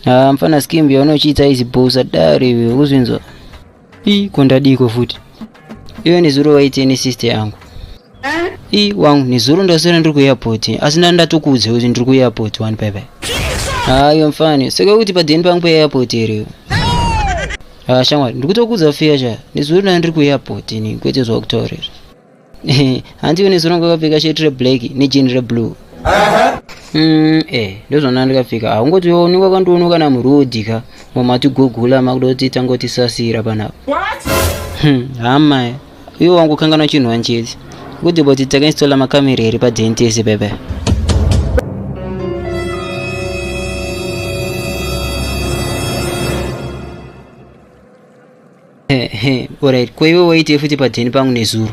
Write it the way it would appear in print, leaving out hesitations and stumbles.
Mfana scheme yaunochiita hizi bosa dari wewe uzvinzwa. Kondadiko futi. Iyo ni zuro waiteni sister yangu. Wangu ni zuro ndasera ndiri ku airport asi ndatokuudza kuti ndiri ku airport one bye. Yo mfani saka kuti padeni pangu pa airport ere. Shamwari ndikutokuudza feature ni zuro ndiri ku airport ni kwete zvakutaurira. Handiyo ni zuro ngakapfeka shirt black ni jean blue. Ndozvona ndikapfeka haungotioni kwakandoona kana murodi ka mamatugogula makudoti tangoti sasira panapa. Hama iwo wangu kangana chinhu wanchezi kuti boti takainstola makamera eri padentesi bebe. Alright, kwa iwe waite futi padeni pangu nezuro.